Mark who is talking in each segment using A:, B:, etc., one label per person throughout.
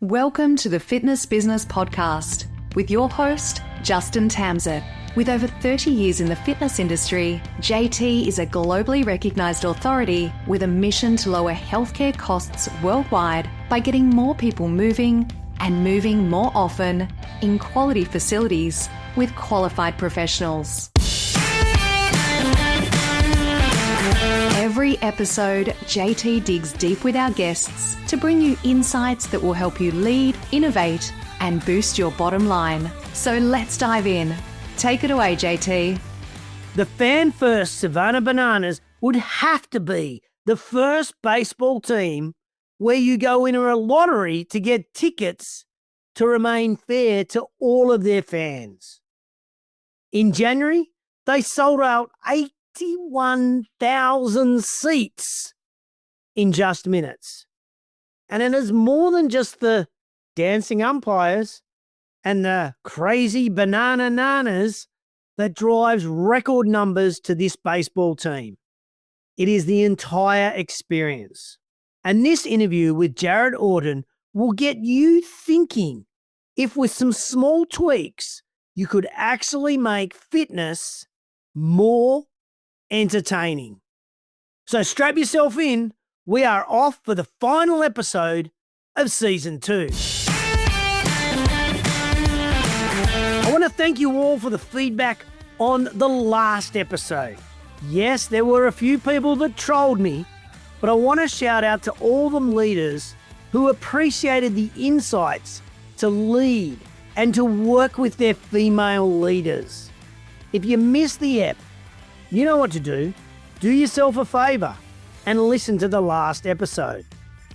A: Welcome to the Fitness Business Podcast with your host, Justin Tamsett. With over 30 years in the fitness industry, JT is a globally recognized authority with a mission to lower healthcare costs worldwide by getting more people moving and moving more often in quality facilities with qualified professionals. Every episode, JT digs deep with our guests to bring you insights that will help you lead, innovate, and boost your bottom line. So let's dive in. Take it away, JT.
B: The fan-first Savannah Bananas would have to be the first baseball team where you go into a lottery to get tickets to remain fair to all of their fans. In January, they sold out 81,000 seats in just minutes. And it is more than just the dancing umpires and the crazy banana nanas that drives record numbers to this baseball team. It is the entire experience. And this interview with Jared Orton will get you thinking if with some small tweaks, you could actually make fitness more entertaining. So strap yourself in. We are off for the final episode of season 2. I want to thank you all for the feedback on the last episode. Yes, there were a few people that trolled me, but I want to shout out to all the leaders who appreciated the insights to lead and to work with their female leaders. If you missed the ep, you know what to do. Do yourself a favor and listen to the last episode.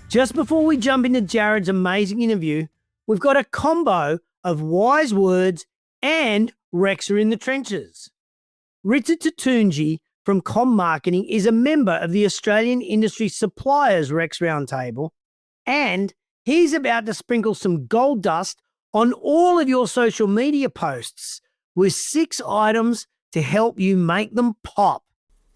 B: Just before we jump into Jared's amazing interview, we've got a combo of wise words and REX are in the trenches. Richard Tatunji from Com Marketing is a member of the Australian Industry Suppliers REX Roundtable, and he's about to sprinkle some gold dust on all of your social media posts with 6 items to help you make them pop.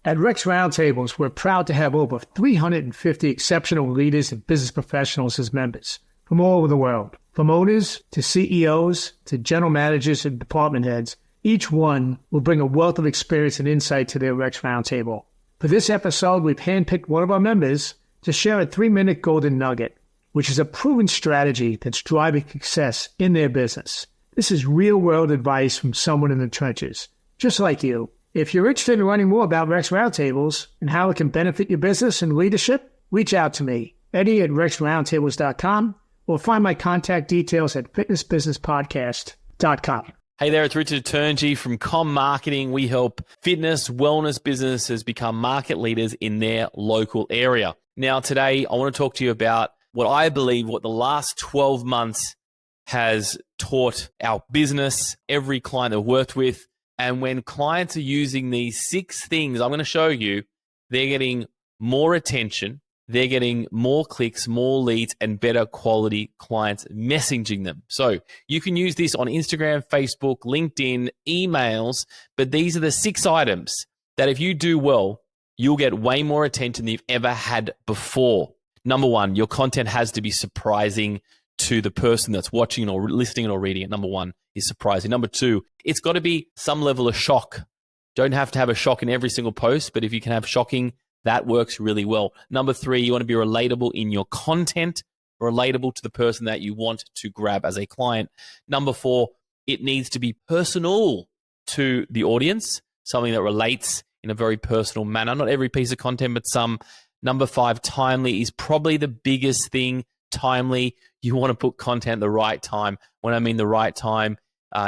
C: At REX Roundtables, we're proud to have over 350 exceptional leaders and business professionals as members from all over the world. From owners to CEOs to general managers and department heads, each one will bring a wealth of experience and insight to their REX Roundtable. For this episode, we've handpicked one of our members to share a 3-minute golden nugget, which is a proven strategy that's driving success in their business. This is real-world advice from someone in the trenches, just like you. If you're interested in learning more about REX Roundtables and how it can benefit your business and leadership, reach out to me, Eddie at rexroundtables.com, or find my contact details at fitnessbusinesspodcast.com.
D: Hey there, it's Richard Tatunji from Com Marketing. We help fitness, wellness businesses become market leaders in their local area. Now, today, I want to talk to you about what I believe what the last 12 months has taught our business, every client I've worked with. And when clients are using these 6 things I'm going to show you, they're getting more attention, they're getting more clicks, more leads, and better quality clients messaging them. So you can use this on Instagram, Facebook, LinkedIn, emails, but these are the 6 items that if you do well, you'll get way more attention than you've ever had before. Number 1, your content has to be surprising to the person that's watching or listening or reading it. Number 1 is surprising. Number 2, it's got to be some level of shock. Don't have to have a shock in every single post, but if you can have shocking, that works really well. Number 3, you want to be relatable in your content, relatable to the person that you want to grab as a client. Number 4, it needs to be personal to the audience, something that relates in a very personal manner. Not every piece of content, but some. Number 5, timely is probably the biggest thing. Timely, you want to put content at the right time. When I mean the right time,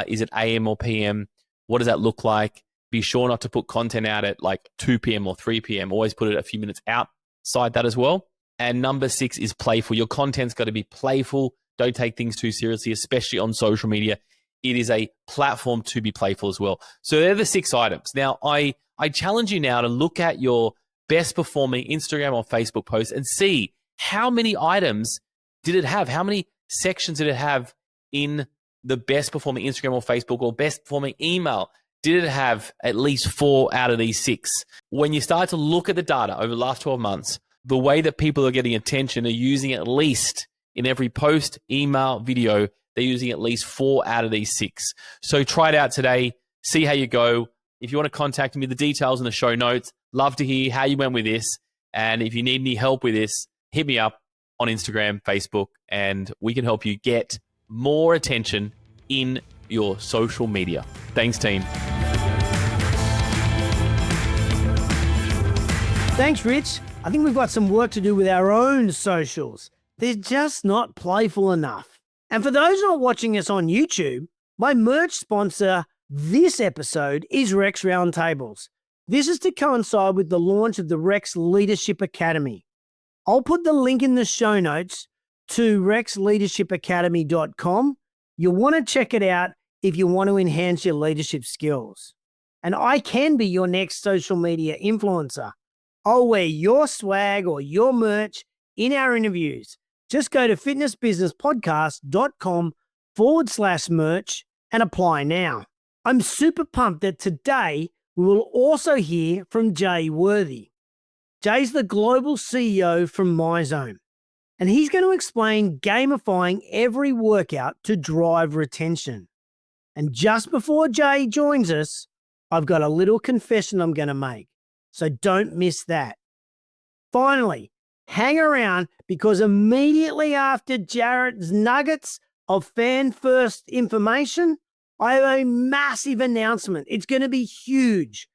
D: is it AM or PM? What does that look like? Be sure not to put content out at like 2 p.m. or 3 p.m. Always put it a few minutes outside that as well. And number 6 is playful. Your content's got to be playful. Don't take things too seriously, especially on social media. It is a platform to be playful as well. So they're the 6 items. Now, I challenge you now to look at your best performing Instagram or Facebook posts and see how many items did it have? How many sections did it have in the best performing Instagram or Facebook or best performing email? Did it have at least 4 out of these 6? When you start to look at the data over the last 12 months, the way that people are getting attention are using at least in every post, email, video, they're using at least 4 out of these 6. So try it out today. See how you go. If you want to contact me, the details in the show notes. Love to hear how you went with this. And if you need any help with this, hit me up on Instagram, Facebook, and we can help you get more attention in your social media. Thanks, team.
B: Thanks, Rich. I think we've got some work to do with our own socials. They're just not playful enough. And for those not watching us on YouTube, my merch sponsor this episode is REX Roundtables. This is to coincide with the launch of the REX Leadership Academy. I'll put the link in the show notes to rexleadershipacademy.com. You'll want to check it out if you want to enhance your leadership skills. And I can be your next social media influencer. I'll wear your swag or your merch in our interviews. Just go to fitnessbusinesspodcast.com/merch and apply now. I'm super pumped that today we will also hear from Jay Worthy. Jay's the global CEO from MyZone, and he's going to explain gamifying every workout to drive retention. And just before Jay joins us, I've got a little confession I'm going to make, so don't miss that. Finally, hang around because immediately after Jared's nuggets of fan-first information, I have a massive announcement. It's going to be huge,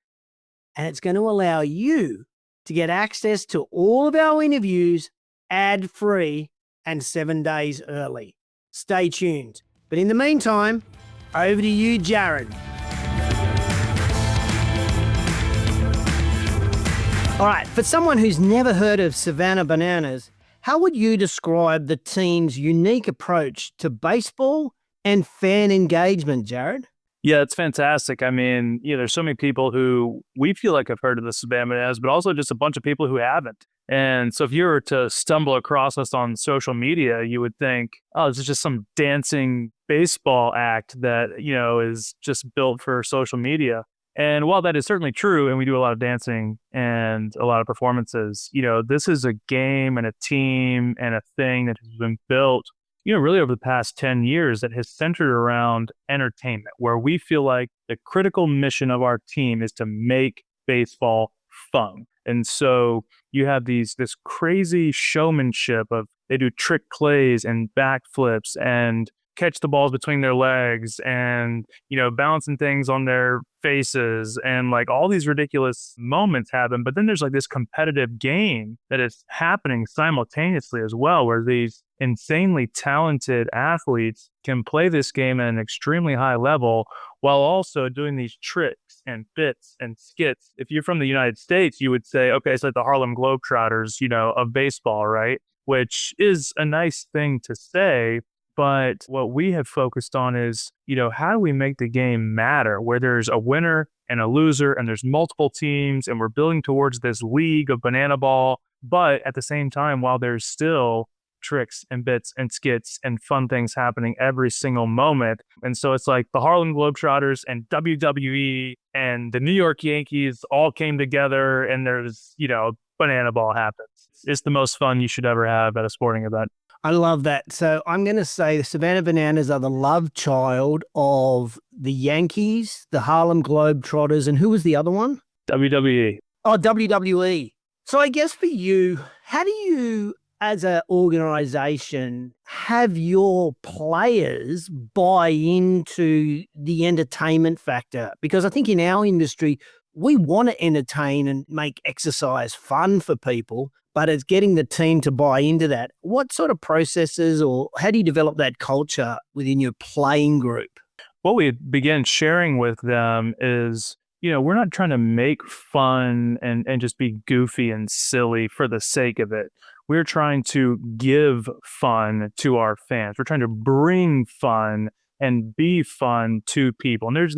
B: and it's going to allow you to get access to all of our interviews ad-free and 7 days early. Stay tuned. But in the meantime, over to you, Jared. All right, for someone who's never heard of Savannah Bananas, how would you describe the team's unique approach to baseball and fan engagement, Jared?
E: Yeah, it's fantastic. I mean, there's so many people who we feel like have heard of the Savannah Bananas, but also just a bunch of people who haven't. And so if you were to stumble across us on social media, you would think, oh, this is just some dancing baseball act that, is just built for social media. And while that is certainly true, and we do a lot of dancing and a lot of performances, this is a game and a team and a thing that has been built, really over the past 10 years that has centered around entertainment, where we feel like the critical mission of our team is to make baseball fun. And so you have this crazy showmanship of they do trick plays and backflips and catch the balls between their legs and, bouncing things on their faces and like all these ridiculous moments happen. But then there's like this competitive game that is happening simultaneously as well, where these insanely talented athletes can play this game at an extremely high level while also doing these tricks and bits and skits. If you're from the United States, you would say, okay, it's like the Harlem Globetrotters, of baseball, right? Which is a nice thing to say. But what we have focused on is, how do we make the game matter where there's a winner and a loser and there's multiple teams and we're building towards this league of banana ball. But at the same time, while there's still tricks and bits and skits and fun things happening every single moment. And so it's like the Harlem Globetrotters and WWE and the New York Yankees all came together and there's, banana ball happens. It's the most fun you should ever have at a sporting event.
B: I love that. So I'm going to say the Savannah Bananas are the love child of the Yankees, the Harlem Globetrotters, and who was the other one?
E: WWE.
B: Oh, WWE. So I guess for you, how do you, as an organization, have your players buy into the entertainment factor? Because I think in our industry, we want to entertain and make exercise fun for people, but it's getting the team to buy into that. What sort of processes or how do you develop that culture within your playing group?
E: What we began sharing with them is, we're not trying to make fun and just be goofy and silly for the sake of it. We're trying to give fun to our fans. We're trying to bring fun and be fun to people. And there's,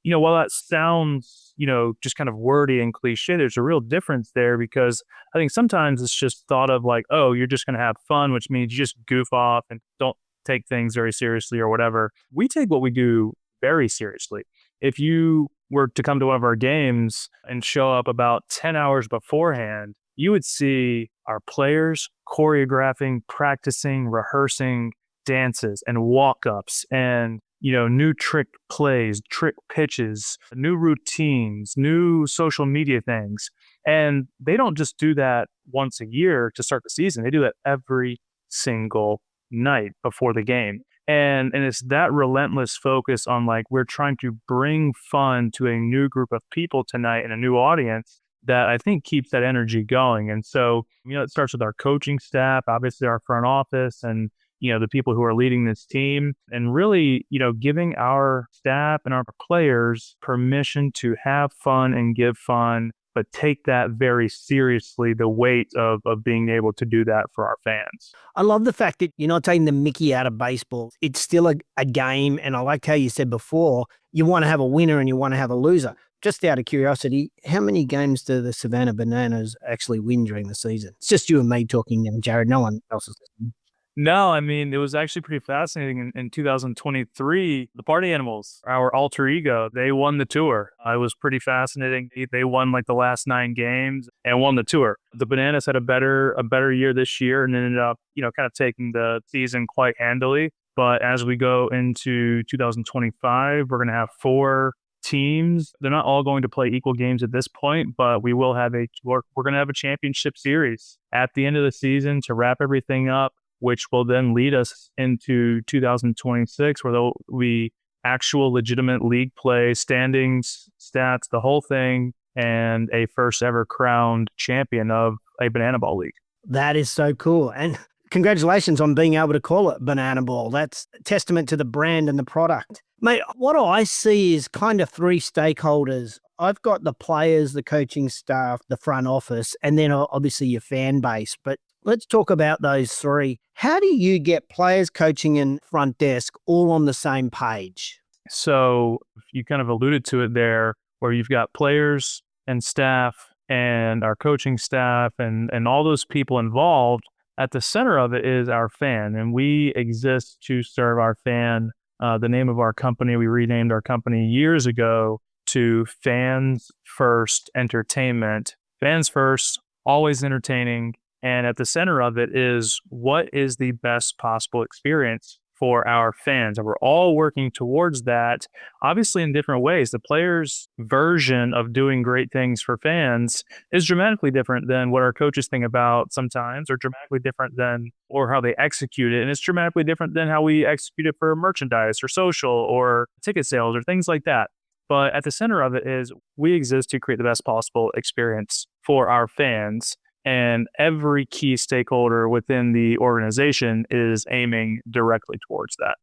E: while that sounds, just kind of wordy and cliche, there's a real difference there because I think sometimes it's just thought of like, oh, you're just going to have fun, which means you just goof off and don't take things very seriously or whatever. We take what we do very seriously. If you were to come to one of our games and show up about 10 hours beforehand, you would see our players choreographing, practicing, rehearsing dances and walk-ups and, new trick plays, trick pitches, new routines, new social media things. And they don't just do that once a year to start the season. They do that every single night before the game. And it's that relentless focus on like, we're trying to bring fun to a new group of people tonight and a new audience that I think keeps that energy going. And so, it starts with our coaching staff, obviously our front office and, the people who are leading this team and really, giving our staff and our players permission to have fun and give fun, but take that very seriously, the weight of being able to do that for our fans.
B: I love the fact that you're not taking the mickey out of baseball. It's still a game. And I like how you said before, you want to have a winner and you want to have a loser. Just out of curiosity, how many games do the Savannah Bananas actually win during the season? It's just you and me talking now, Jared. No one else is listening.
E: No, I mean, it was actually pretty fascinating. In 2023, the Party Animals, our alter ego, they won the tour. It was pretty fascinating. They won like the last 9 games and won the tour. The Bananas had a better year this year and ended up, kind of taking the season quite handily. But as we go into 2025, we're going to have 4 teams. They're not all going to play equal games at this point, but we will have we're going to have a championship series at the end of the season to wrap everything up, which will then lead us into 2026, where there'll be actual legitimate league play, standings, stats, the whole thing, and a first ever crowned champion of a Banana Ball League.
B: That is so cool. And congratulations on being able to call it Banana Ball. That's a testament to the brand and the product. Mate, what I see is kind of 3 stakeholders. I've got the players, the coaching staff, the front office, and then obviously your fan base. But let's talk about those 3. How do you get players, coaching, and front desk all on the same page?
E: So you kind of alluded to it there, where you've got players and staff and our coaching staff and all those people involved. At the center of it is our fan, and we exist to serve our fan. The name of our company, we renamed our company years ago to Fans First Entertainment. Fans first, always entertaining. And at the center of it is, what is the best possible experience for our fans? And we're all working towards that, obviously in different ways. The players' version of doing great things for fans is dramatically different than what our coaches think about sometimes, or dramatically different than, or how they execute it. And it's dramatically different than how we execute it for merchandise or social or ticket sales or things like that. But at the center of it is, we exist to create the best possible experience for our fans. And every key stakeholder within the organization is aiming directly towards that.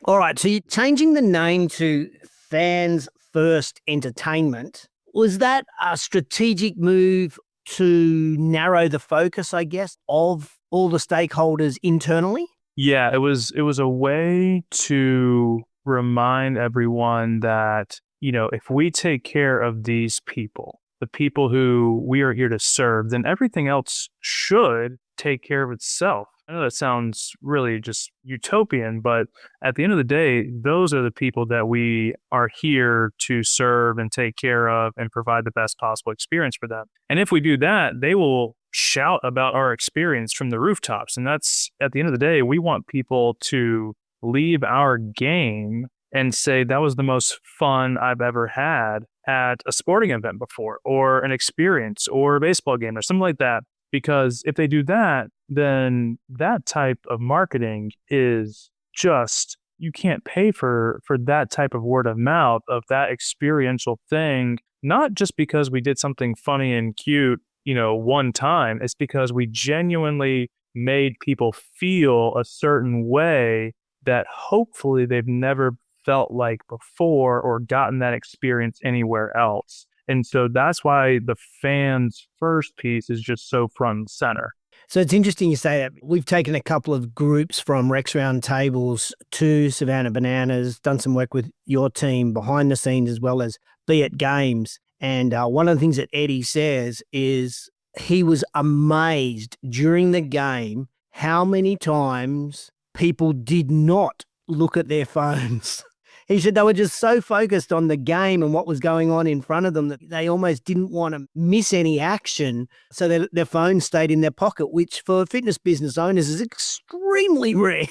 B: All right. So you're changing the name to Fans First Entertainment. Was that a strategic move to narrow the focus, I guess, of all the stakeholders internally?
E: Yeah, it was a way to remind everyone that, if we take care of these people, the people who we are here to serve, then everything else should take care of itself. I know that sounds really just utopian, but at the end of the day, those are the people that we are here to serve and take care of and provide the best possible experience for them. And if we do that, they will shout about our experience from the rooftops. And that's, at the end of the day, we want people to leave our game and say, that was the most fun I've ever had at a sporting event before, or an experience, or a baseball game, or something like that. Because if they do that, then that type of marketing is just, you can't pay for that type of word of mouth, of that experiential thing, not just because we did something funny and cute, one time. It's because we genuinely made people feel a certain way that hopefully they've never felt like before or gotten that experience anywhere else. And so that's why the fans first piece is just so front and center.
B: So it's interesting you say that. We've taken a couple of groups from REX Roundtables to Savannah Bananas, done some work with your team behind the scenes as well as be at games. And one of the things that Eddie says is he was amazed during the game how many times people did not look at their phones. He said they were just so focused on the game and what was going on in front of them that they almost didn't want to miss any action, so that their phone stayed in their pocket, which for fitness business owners is extremely rare.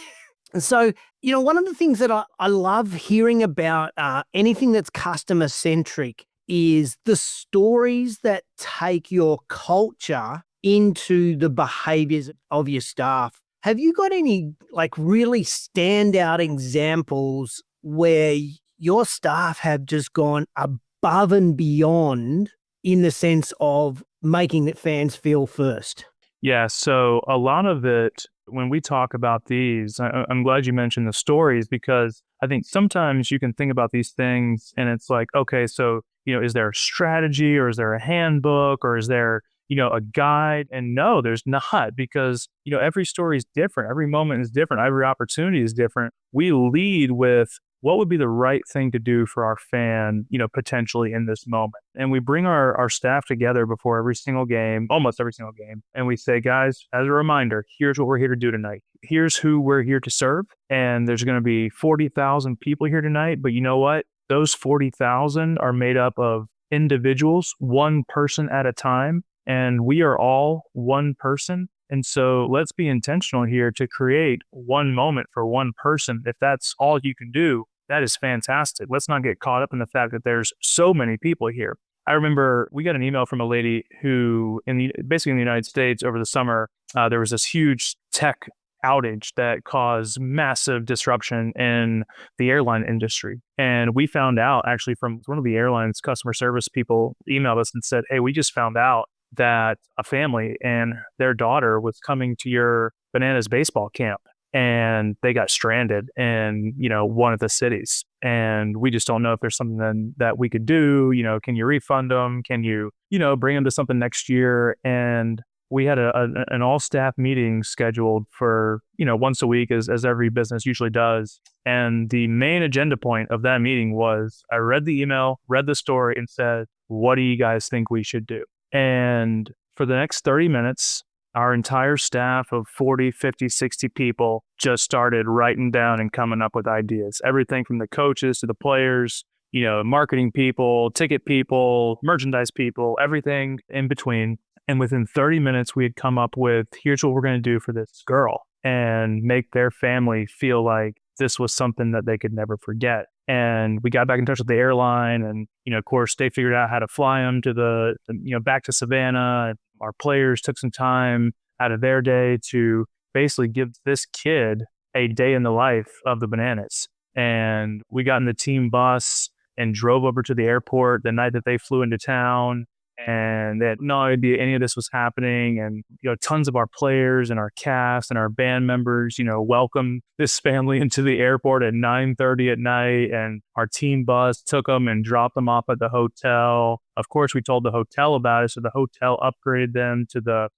B: And so, one of the things that I love hearing about anything that's customer centric is the stories that take your culture into the behaviors of your staff. Have you got any really standout examples where your staff have just gone above and beyond in the sense of making the fans feel first?
E: Yeah, so a lot of it, when we talk about these, I'm glad you mentioned the stories, because I think sometimes you can think about these things and it's like, okay, so, is there a strategy, or is there a handbook, or is there, a guide? And no, there's not, because, every story is different. Every moment is different. Every opportunity is different. We lead with what would be the right thing to do for our fan, potentially in this moment. And we bring our staff together before every single game, almost every single game. And we say, guys, as a reminder, here's what we're here to do tonight. Here's who we're here to serve. And there's going to be 40,000 people here tonight. But you know what? Those 40,000 are made up of individuals, one person at a time. And we are all one person. And so let's be intentional here to create one moment for one person. If that's all you can do, that is fantastic. Let's not get caught up in the fact that there's so many people here. I remember we got an email from a lady who, basically in the United States over the summer, there was this huge tech outage that caused massive disruption in the airline industry. And we found out actually from one of the airlines customer service people emailed us and said, hey, we just found out that a family and their daughter was coming to your Bananas baseball camp, and they got stranded in, one of the cities. And we just don't know if there's something that we could do. Can you refund them? Can you, bring them to something next year? And we had an all staff meeting scheduled for, once a week, as every business usually does. And the main agenda point of that meeting was, I read the email, read the story, and said, what do you guys think we should do? And for the next 30 minutes, our entire staff of 40, 50, 60 people just started writing down and coming up with ideas. Everything from the coaches to the players, marketing people, ticket people, merchandise people, everything in between. And within 30 minutes, we had come up with, here's what we're going to do for this girl, and make their family feel like this was something that they could never forget. And we got back in touch with the airline, and, of course, they figured out how to fly them to back to Savannah. Our players took some time out of their day to basically give this kid a day in the life of the Bananas. And we got in the team bus and drove over to the airport the night that they flew into town. And they had no idea any of this was happening. And, tons of our players and our cast and our band members, welcomed this family into the airport at 9:30 at night. And our team bus took them and dropped them off at the hotel. Of course, we told the hotel about it. So the hotel upgraded them to the,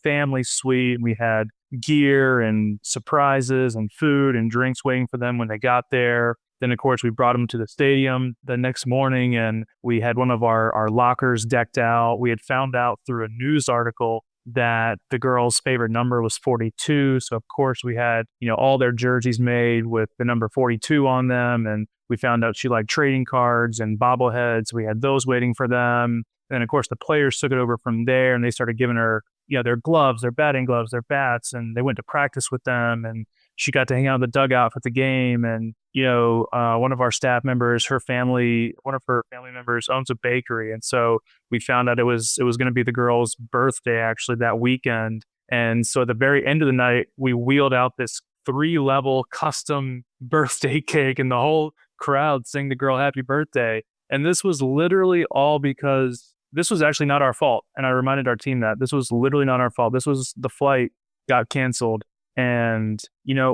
E: family suite. We had gear and surprises and food and drinks waiting for them when they got there. Then, of course, we brought them to the stadium the next morning, and we had one of our lockers decked out. We had found out through a news article that the girl's favorite number was 42. So, of course, we had, all their jerseys made with the number 42 on them. And we found out she liked trading cards and bobbleheads. We had those waiting for them. And, of course, the players took it over from there, and they started giving her, their gloves, their batting gloves, their bats, and they went to practice with them. And she got to hang out in the dugout for the game. And, one of our staff members, one of her family members owns a bakery. And so we found out it was going to be the girl's birthday actually that weekend. And so at the very end of the night, we wheeled out this 3-level custom birthday cake, and the whole crowd sang the girl happy birthday. And this was literally all because this was actually not our fault. And I reminded our team that this was literally not our fault. This was the flight got canceled. And,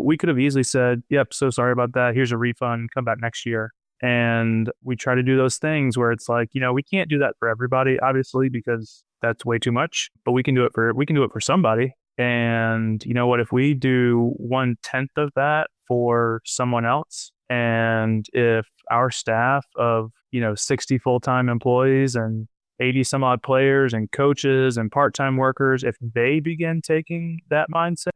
E: we could have easily said, yep, so sorry about that. Here's a refund. Come back next year. And we try to do those things where it's like, we can't do that for everybody, obviously, because that's way too much. But we can do it for somebody. And you know what? If we do 1/10 of that for someone else, and if our staff of 60 full-time employees and 80 some odd players and coaches and part-time workers, if they begin taking that mindset,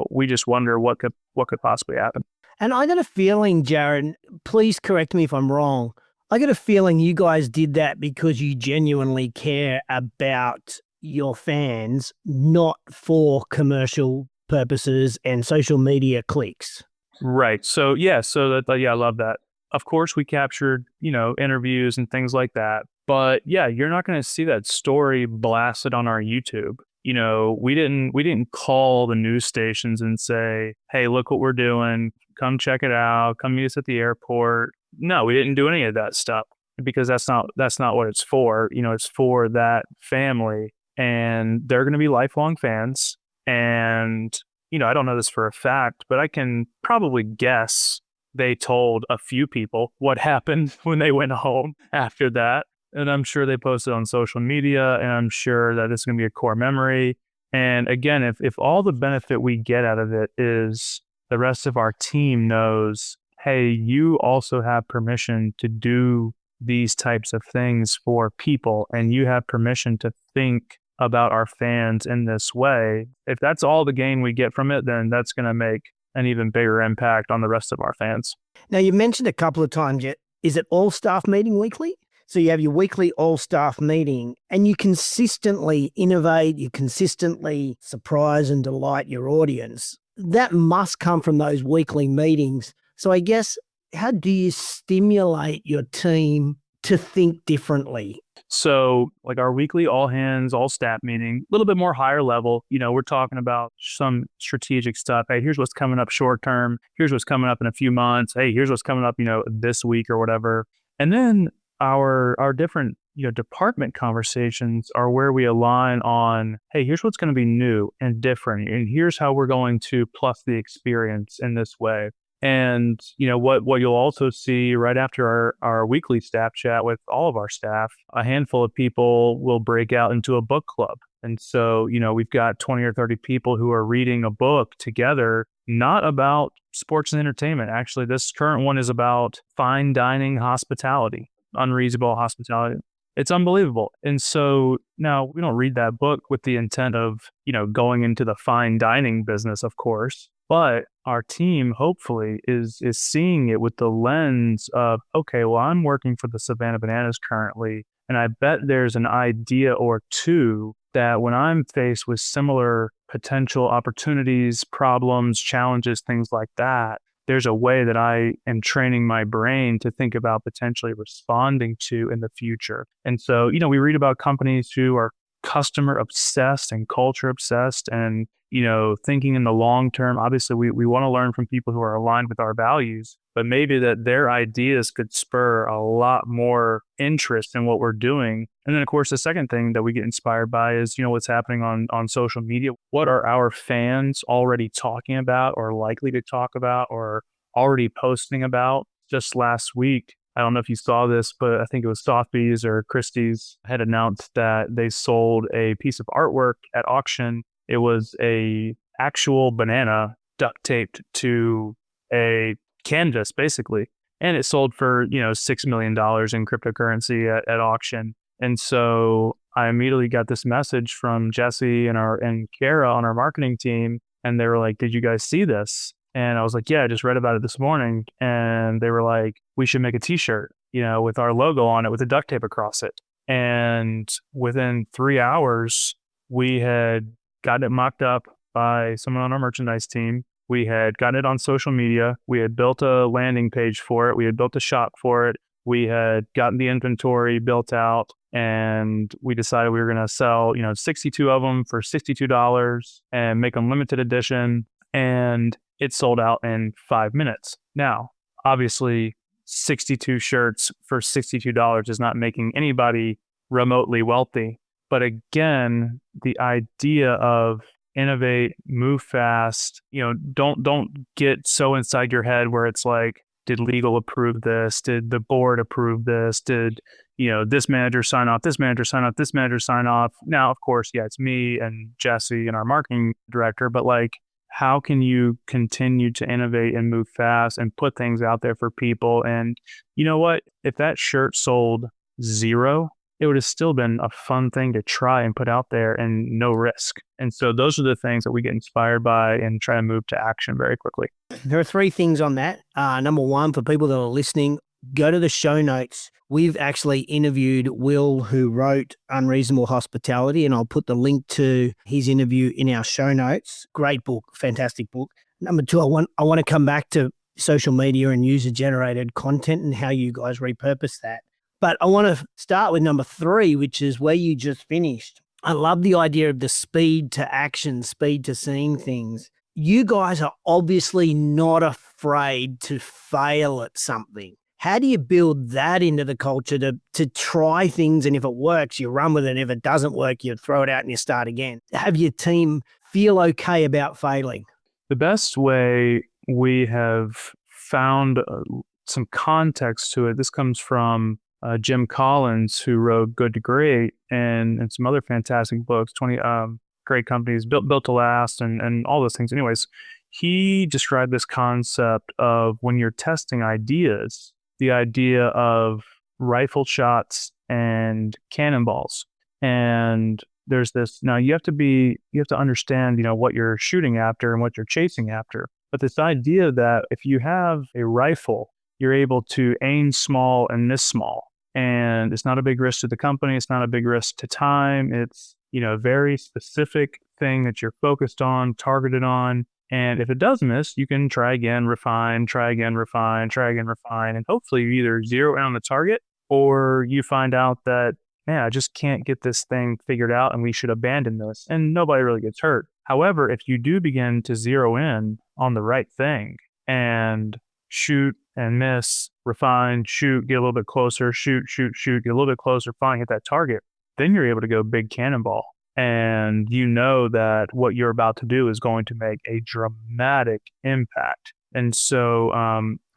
E: we just wonder what could possibly happen.
B: And I got a feeling, Jared, please correct me if I'm wrong. I got a feeling you guys did that because you genuinely care about your fans, not for commercial purposes and social media clicks.
E: Right. So yeah, I love that. Of course, we captured, interviews and things like that. But yeah, you're not going to see that story blasted on our YouTube. We didn't call the news stations and say, "Hey, look what we're doing. Come check it out. Come meet us at the airport." No, we didn't do any of that stuff because that's not what it's for. It's for that family, and they're going to be lifelong fans. And I don't know this for a fact, but I can probably guess they told a few people what happened when they went home after that. And I'm sure they posted on social media, and I'm sure that it's going to be a core memory. And again, if all the benefit we get out of it is the rest of our team knows, hey, you also have permission to do these types of things for people, and you have permission to think about our fans in this way. If that's all the gain we get from it, then that's going to make an even bigger impact on the rest of our fans.
B: Now, you mentioned a couple of times, is it all staff meeting weekly? So you have your weekly all staff meeting and you consistently innovate, you consistently surprise and delight your audience. That must come from those weekly meetings. So I guess, how do you stimulate your team to think differently?
E: So like our weekly all hands, all staff meeting, a little bit more higher level, we're talking about some strategic stuff. Hey, here's what's coming up short term. Here's what's coming up in a few months. Hey, here's what's coming up, this week or whatever. And then our different, department conversations are where we align on, hey, here's what's going to be new and different. And here's how we're going to plus the experience in this way. And, what you'll also see right after our weekly staff chat with all of our staff, a handful of people will break out into a book club. And so, we've got 20 or 30 people who are reading a book together, not about sports and entertainment. Actually, this current one is about fine dining hospitality, unreasonable hospitality. It's unbelievable. And so now we don't read that book with the intent of, going into the fine dining business, of course. But our team hopefully is seeing it with the lens of, okay, well, I'm working for the Savannah Bananas currently, and I bet there's an idea or two that when I'm faced with similar potential opportunities, problems, challenges, things like that, there's a way that I am training my brain to think about potentially responding to in the future. And so, we read about companies who are customer obsessed and culture obsessed and, thinking in the long term. Obviously, we want to learn from people who are aligned with our values, but maybe that their ideas could spur a lot more interest in what we're doing. And then, of course, the second thing that we get inspired by is, what's happening on social media. What are our fans already talking about or likely to talk about or already posting about? Just last week, I don't know if you saw this, but I think it was Sotheby's or Christie's had announced that they sold a piece of artwork at auction. It was a actual banana duct taped to a canvas, basically. And it sold for, $6 million in cryptocurrency at auction. And so I immediately got this message from Jesse and Kara on our marketing team. And they were like, did you guys see this? And I was like, yeah, I just read about it this morning. And they were like, we should make a t-shirt, with our logo on it with the duct tape across it. And within 3 hours, we had gotten it mocked up by someone on our merchandise team. We had gotten it on social media. We had built a landing page for it. We had built a shop for it. We had gotten the inventory built out, and we decided we were going to sell, 62 of them for $62 and make them limited edition. And it sold out in 5 minutes. Now, obviously, 62 shirts for $62 is not making anybody remotely wealthy. But again, the idea of innovate, move fast, don't get so inside your head where it's like, did legal approve this? Did the board approve this? Did, this manager sign off, this manager sign off, this manager sign off? Now, of course, yeah, it's me and Jesse and our marketing director, but like, how can you continue to innovate and move fast and put things out there for people? And you know what? If that shirt sold 0, it would have still been a fun thing to try and put out there and no risk. And so those are the things that we get inspired by and try to move to action very quickly.
B: There are 3 things on that. Number 1, for people that are listening, go to the show notes. We've actually interviewed Will, who wrote Unreasonable Hospitality, and I'll put the link to his interview in our show notes. Great book, fantastic book. Number 2, I want to come back to social media and user-generated content and how you guys repurpose that. But I want to start with number 3, which is where you just finished. I love the idea of the speed to action, speed to seeing things. You guys are obviously not afraid to fail at something. How do you build that into the culture to try things, and if it works, you run with it. If it doesn't work, you throw it out and you start again? Have your team feel okay about failing?
E: The best way we have found some context to it, this comes from Jim Collins, who wrote Good to Great and some other fantastic books, 20 great companies, built to last, and all those things. Anyways, he described this concept of when you're testing ideas, the idea of rifle shots and cannonballs. And there's this, now you have to understand, what you're shooting after and what you're chasing after. But this idea that if you have a rifle, you're able to aim small and miss small. And it's not a big risk to the company. It's not a big risk to time. It's, a very specific thing that you're focused on, targeted on. And if it does miss, you can try again, refine, and hopefully you either zero in on the target or you find out that, man, I just can't get this thing figured out and we should abandon this, and nobody really gets hurt. However, if you do begin to zero in on the right thing and shoot and miss, refine, shoot, get a little bit closer, shoot, get a little bit closer, finally hit that target, then you're able to go big cannonball. And you know that what you're about to do is going to make a dramatic impact. And so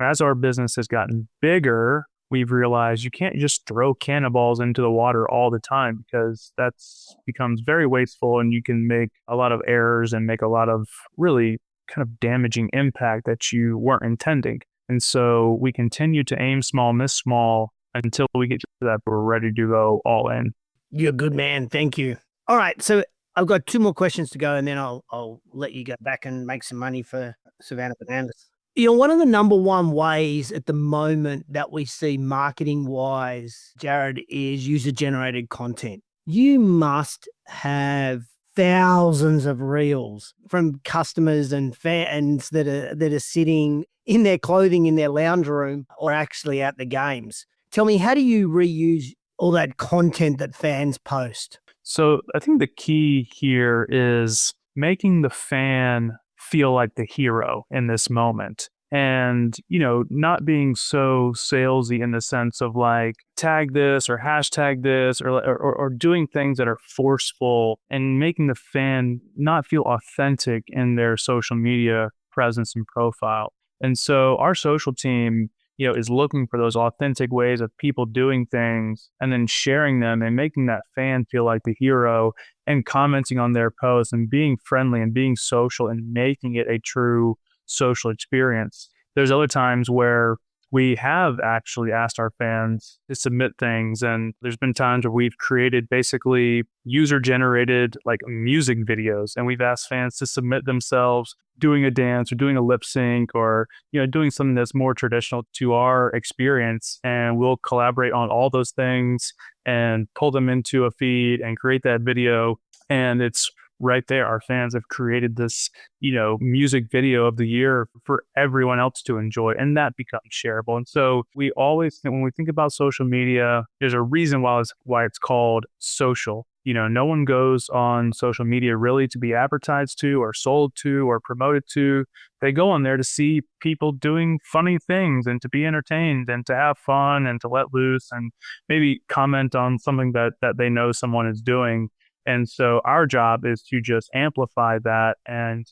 E: as our business has gotten bigger, we've realized you can't just throw cannonballs into the water all the time, because that's becomes very wasteful and you can make a lot of errors and make a lot of really kind of damaging impact that you weren't intending. And so we continue to aim small, miss small until we get to that we're ready to go all in.
B: You're a good man. Thank you. All right. So I've got 2 more questions to go, and then I'll let you go back and make some money for Savannah Bananas. One of the number 1 ways at the moment that we see marketing-wise, Jared, is user-generated content. You must have thousands of reels from customers and fans that are sitting in their clothing in their lounge room or actually at the games. Tell me, how do you reuse all that content that fans post?
E: So I think the key here is making the fan feel like the hero in this moment. And, not being so salesy in the sense of like tag this or hashtag this or doing things that are forceful, and making the fan not feel authentic in their social media presence and profile. And so our social team, is looking for those authentic ways of people doing things and then sharing them and making that fan feel like the hero and commenting on their posts and being friendly and being social and making it a true social experience. There's other times where we have actually asked our fans to submit things, and there's been times where we've created basically user-generated like music videos, and we've asked fans to submit themselves doing a dance or doing a lip sync or doing something that's more traditional to our experience, and we'll collaborate on all those things and pull them into a feed and create that video. And it's right there. Our fans have created this, music video of the year for everyone else to enjoy, and that becomes shareable. And so we always, when we think about social media, there's a reason why it's called social. No one goes on social media really to be advertised to or sold to or promoted to. They go on there to see people doing funny things and to be entertained and to have fun and to let loose and maybe comment on something that they know someone is doing. And so our job is to just amplify that and,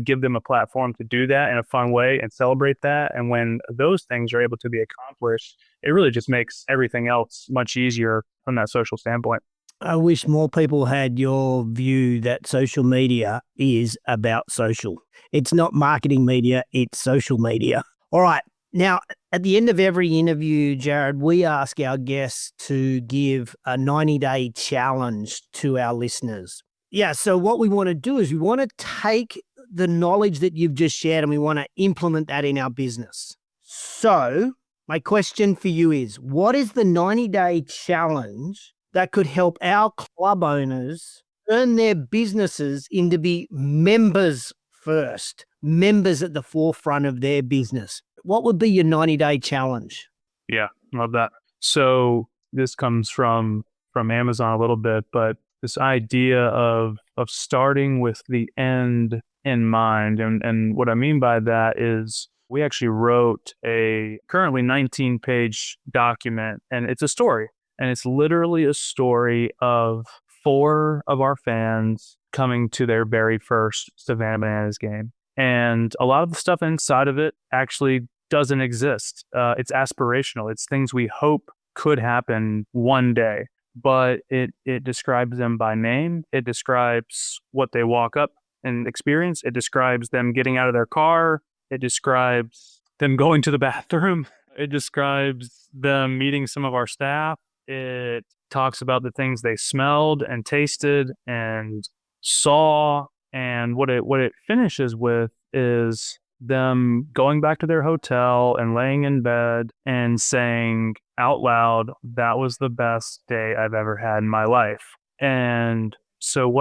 E: give them a platform to do that in a fun way and celebrate that. And when those things are able to be accomplished, it really just makes everything else much easier from that social standpoint.
B: I wish more people had your view that social media is about social. It's not marketing media, it's social media. All right. Now, at the end of every interview, Jared, we ask our guests to give a 90-day challenge to our listeners. Yeah, so what we want to do is we want to take the knowledge that you've just shared and we want to implement that in our business. So my question for you is, what is the 90-day challenge that could help our club owners turn their businesses into be members first, members at the forefront of their business? What would be your 90-day challenge?
E: Yeah, love that. So this comes from Amazon a little bit, but this idea of starting with the end in mind. And what I mean by that is we actually wrote a currently 19-page document, and it's a story. And it's literally a story of 4 of our fans coming to their very first Savannah Bananas game. And a lot of the stuff inside of it actually doesn't exist. It's aspirational. It's things we hope could happen one day, but it describes them by name. It describes what they walk up and experience. It describes them getting out of their car. It describes them going to the bathroom. It describes them meeting some of our staff. It talks about the things they smelled and tasted and saw. And what it finishes with is them going back to their hotel and laying in bed and saying out loud, "That was the best day I've ever had in my life." And so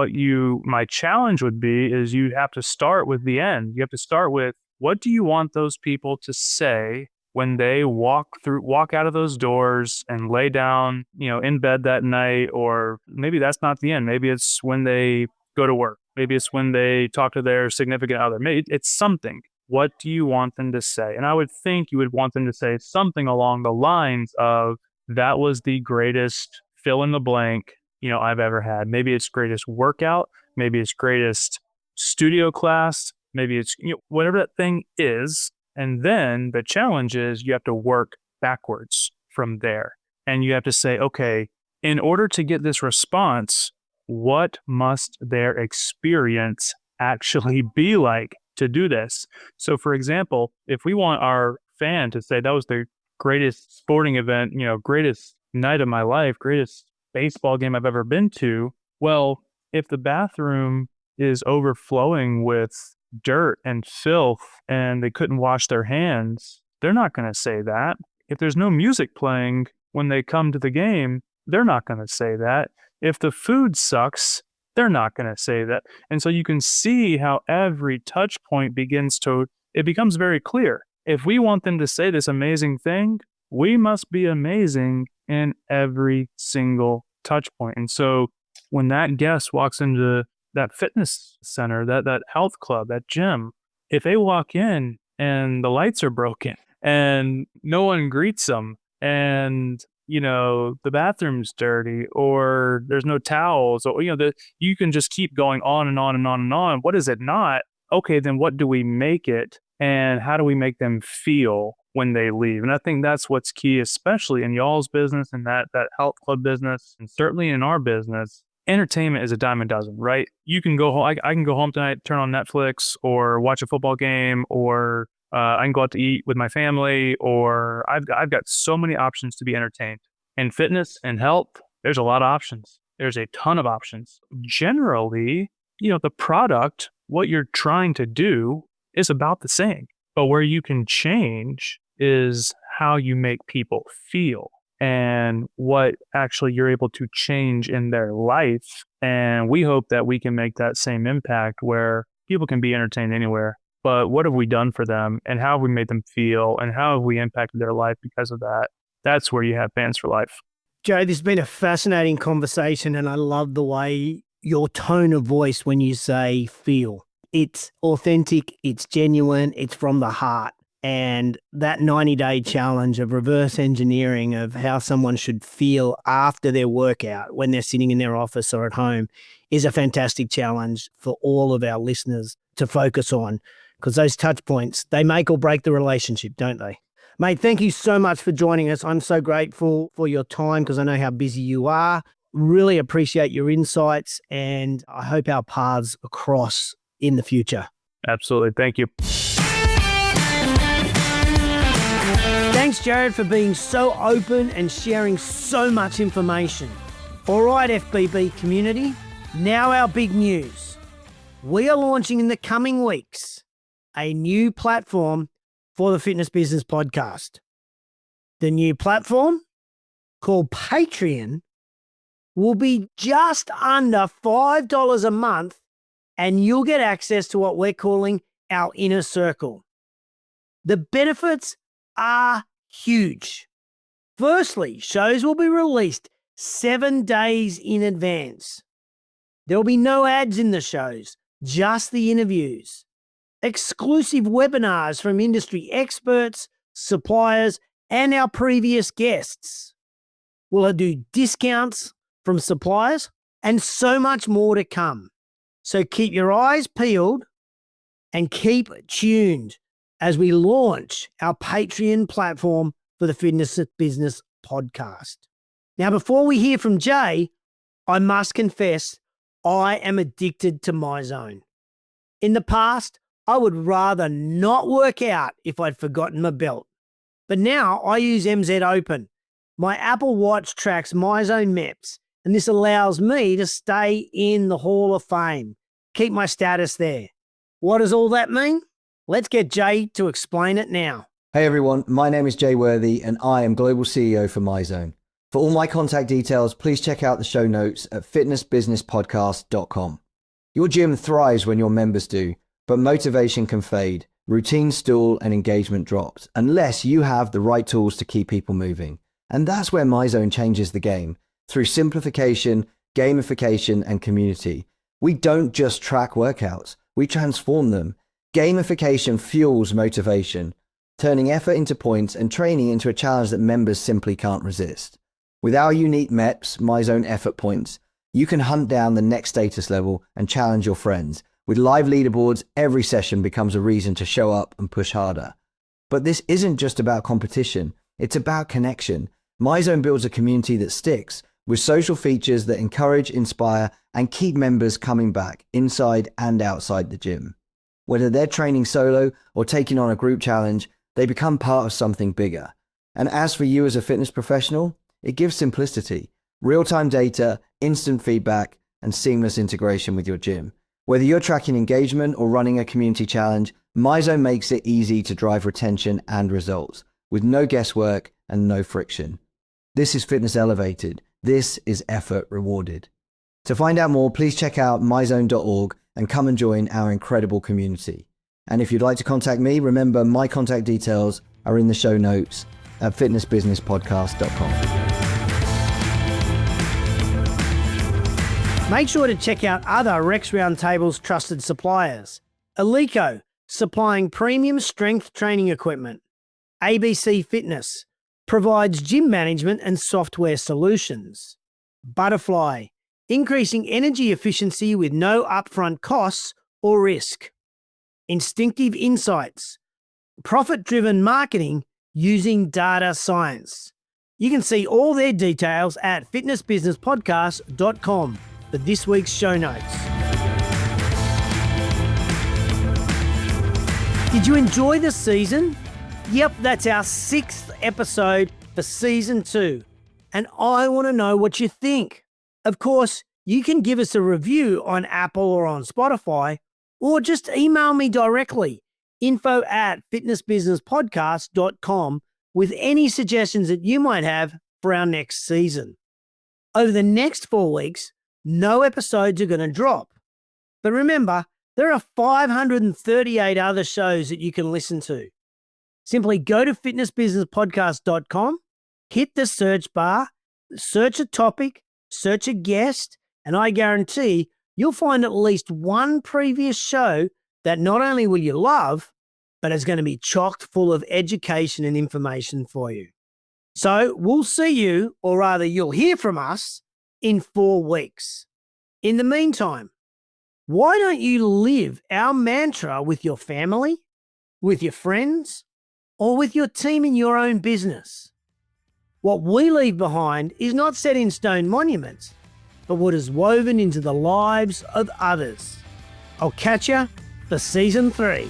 E: my challenge would be is you have to start with the end. You have to start with, what do you want those people to say when they walk out of those doors and lay down, in bed that night? Or maybe that's not the end. Maybe it's when they go to work. Maybe it's when they talk to their significant other. Maybe it's something. What do you want them to say? And I would think you would want them to say something along the lines of, that was the greatest fill in the blank, I've ever had. Maybe it's greatest workout. Maybe it's greatest studio class. Maybe it's, whatever that thing is. And then the challenge is you have to work backwards from there. And you have to say, okay, in order to get this response, what must their experience actually be like to do this? So for example, if we want our fan to say that was the greatest sporting event, greatest night of my life, greatest baseball game I've ever been to, well, if the bathroom is overflowing with dirt and filth and they couldn't wash their hands, they're not going to say that. If there's no music playing when they come to the game, they're not going to say that. If the food sucks, they're not going to say that. And so you can see how every touch point it becomes very clear. If we want them to say this amazing thing, we must be amazing in every single touch point. And so when that guest walks into that fitness center, that health club, that gym, if they walk in and the lights are broken and no one greets them and the bathroom's dirty or there's no towels, or you can just keep going on and on and on and on. What is it not? Okay, then what do we make it, and how do we make them feel when they leave? And I think that's what's key, especially in y'all's business and that health club business, and certainly in our business. Entertainment is a dime a dozen, right? You can go home. I can go home tonight, turn on Netflix or watch a football game, or I can go out to eat with my family, or I've got so many options to be entertained. In fitness and health, there's a lot of options. There's a ton of options. Generally, the product, what you're trying to do is about the same. But where you can change is how you make people feel and what actually you're able to change in their life. And we hope that we can make that same impact where people can be entertained anywhere. But what have we done for them, and how have we made them feel, and how have we impacted their life because of that? That's where you have fans for life.
B: Joe, this has been a fascinating conversation, and I love the way your tone of voice when you say feel. It's authentic, it's genuine, it's from the heart. And that 90-day challenge of reverse engineering of how someone should feel after their workout when they're sitting in their office or at home is a fantastic challenge for all of our listeners to focus on, because those touch points, they make or break the relationship, don't they? Mate, thank you so much for joining us. I'm so grateful for your time because I know how busy you are. Really appreciate your insights, and I hope our paths cross in the future.
E: Absolutely. Thank you.
B: Thanks, Jared, for being so open and sharing so much information. All right, FBB community, now our big news. We are launching in the coming weeks a new platform for the Fitness Business Podcast. The new platform, called Patreon, will be just under $5 a month, and you'll get access to what we're calling our inner circle. The benefits are huge. Firstly, shows will be released 7 days in advance. There will be no ads in the shows, just the interviews. Exclusive webinars from industry experts, suppliers, and our previous guests. We'll do discounts from suppliers and so much more to come. So keep your eyes peeled and keep tuned as we launch our Patreon platform for the Fitness Business Podcast. Now, before we hear from Jay, I must confess I am addicted to MyZone. In the past, I would rather not work out if I'd forgotten my belt. But now I use MZ Open. My Apple Watch tracks MyZone MEPS, and this allows me to stay in the Hall of Fame, keep my status there. What does all that mean? Let's get Jay to explain it now.
F: Hey everyone, my name is Jay Worthy and I am Global CEO for MyZone. For all my contact details, please check out the show notes at fitnessbusinesspodcast.com. Your gym thrives when your members do, but motivation can fade, routines stall and engagement drops, unless you have the right tools to keep people moving. And that's where MyZone changes the game. Through simplification, gamification and community. We don't just track workouts, we transform them. Gamification fuels motivation, turning effort into points and training into a challenge that members simply can't resist. With our unique MEPS, MyZone Effort Points, you can hunt down the next status level and challenge your friends. With live leaderboards, every session becomes a reason to show up and push harder. But this isn't just about competition, it's about connection. MyZone builds a community that sticks, with social features that encourage, inspire, and keep members coming back inside and outside the gym. Whether they're training solo or taking on a group challenge, they become part of something bigger. And as for you as a fitness professional, it gives simplicity, real-time data, instant feedback, and seamless integration with your gym. Whether you're tracking engagement or running a community challenge, MyZone makes it easy to drive retention and results, with no guesswork and no friction. This is fitness elevated. This is effort rewarded. To find out more, please check out myzone.org and come and join our incredible community. And if you'd like to contact me, remember my contact details are in the show notes at fitnessbusinesspodcast.com.
B: Make sure to check out other REX Roundtables trusted suppliers. Alico, supplying premium strength training equipment. ABC Fitness, provides gym management and software solutions. Butterfly, increasing energy efficiency with no upfront costs or risk. Instinctive Insights, profit-driven marketing using data science. You can see all their details at fitnessbusinesspodcast.com for this week's show notes. Did you enjoy the season? Yep, that's our 6th episode for season 2. And I want to know what you think. Of course, you can give us a review on Apple or on Spotify, or just email me directly, info@fitnessbusinesspodcast.com, with any suggestions that you might have for our next season. Over the next 4 weeks, no episodes are going to drop. But remember, there are 538 other shows that you can listen to. Simply go to fitnessbusinesspodcast.com, hit the search bar, search a topic, search a guest, and I guarantee you'll find at least one previous show that not only will you love, but is going to be chocked full of education and information for you. So we'll see you, or rather you'll hear from us, in 4 weeks. In the meantime, why don't you live our mantra with your family, with your friends, or with your team in your own business? What we leave behind is not set in stone monuments, but what is woven into the lives of others. I'll catch you for season 3.